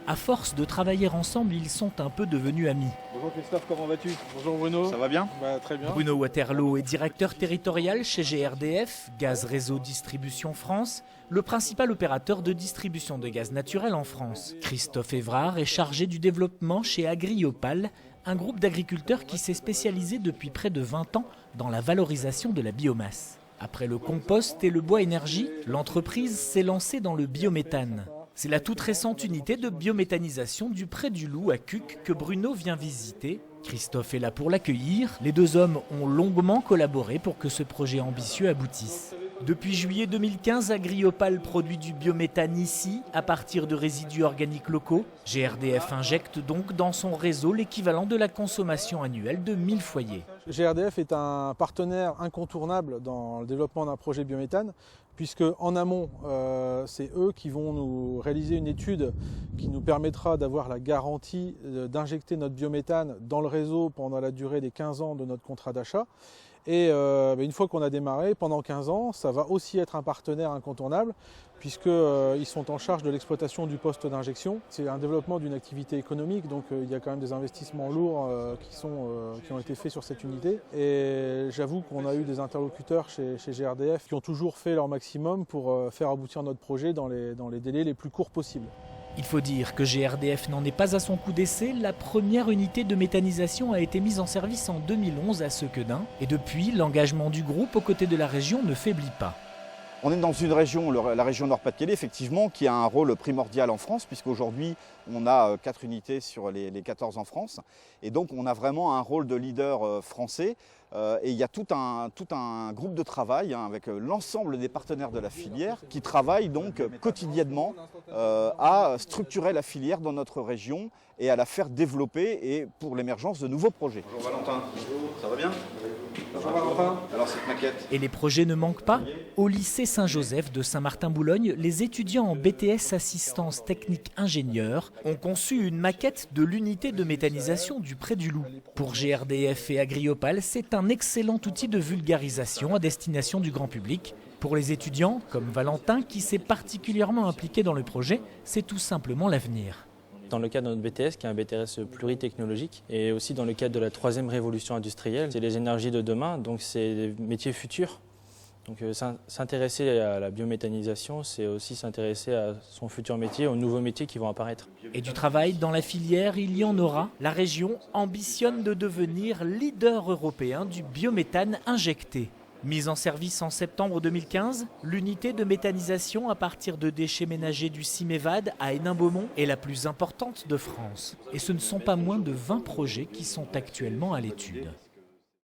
À force de travailler ensemble, ils sont un peu devenus amis. Bonjour Christophe, comment vas-tu? Bonjour Bruno. Ça va bien? Très bien. Bruno Waterloo est directeur territorial chez GRDF, Gaz Réseau Distribution France, le principal opérateur de distribution de gaz naturel en France. Christophe Évrard est chargé du développement chez Agriopal, un groupe d'agriculteurs qui s'est spécialisé depuis près de 20 ans dans la valorisation de la biomasse. Après le compost et le bois énergie, l'entreprise s'est lancée dans le biométhane. C'est la toute récente unité de biométhanisation du Pré du Loup à Cuques que Bruno vient visiter. Christophe est là pour l'accueillir. Les deux hommes ont longuement collaboré pour que ce projet ambitieux aboutisse. Depuis juillet 2015, Agriopal produit du biométhane ici, à partir de résidus organiques locaux. GRDF injecte donc dans son réseau l'équivalent de la consommation annuelle de 1000 foyers. GRDF est un partenaire incontournable dans le développement d'un projet biométhane, puisque en amont, c'est eux qui vont nous réaliser une étude qui nous permettra d'avoir la garantie d'injecter notre biométhane dans le réseau pendant la durée des 15 ans de notre contrat d'achat. Et une fois qu'on a démarré, pendant 15 ans, ça va aussi être un partenaire incontournable puisqu'ils sont en charge de l'exploitation du poste d'injection. C'est un développement d'une activité économique, donc il y a quand même des investissements lourds qui ont été faits sur cette unité. Et j'avoue qu'on a eu des interlocuteurs chez GRDF qui ont toujours fait leur maximum pour faire aboutir notre projet dans les délais les plus courts possibles. Il faut dire que GRDF n'en est pas à son coup d'essai. La première unité de méthanisation a été mise en service en 2011 à Sequedin. Et depuis, l'engagement du groupe aux côtés de la région ne faiblit pas. On est dans une région, la région Nord-Pas-de-Calais, effectivement, qui a un rôle primordial en France, puisqu'aujourd'hui, on a 4 unités sur les 14 en France. Et donc, on a vraiment un rôle de leader français. Et il y a tout un groupe de travail avec l'ensemble des partenaires de la filière qui travaillent donc quotidiennement à structurer la filière dans notre région et à la faire développer et pour l'émergence de nouveaux projets. Bonjour Valentin, ça va bien? Bonjour Valentin. Alors cette maquette. Et les projets ne manquent pas. Au lycée Saint-Joseph de Saint-Martin-Boulogne, les étudiants en BTS Assistance Technique Ingénieur ont conçu une maquette de l'unité de méthanisation du Pré du Loup. Pour GRDF et Agriopal, c'est un excellent outil de vulgarisation à destination du grand public. Pour les étudiants, comme Valentin, qui s'est particulièrement impliqué dans le projet, c'est tout simplement l'avenir. Dans le cadre de notre BTS, qui est un BTS pluritechnologique, et aussi dans le cadre de la 3e révolution industrielle, c'est les énergies de demain, donc c'est les métiers futurs. Donc s'intéresser à la biométhanisation, c'est aussi s'intéresser à son futur métier, aux nouveaux métiers qui vont apparaître. Et du travail dans la filière, il y en aura. La région ambitionne de devenir leader européen du biométhane injecté. Mise en service en septembre 2015, l'unité de méthanisation à partir de déchets ménagers du Cimévad à Hénin-Beaumont est la plus importante de France. Et ce ne sont pas moins de 20 projets qui sont actuellement à l'étude.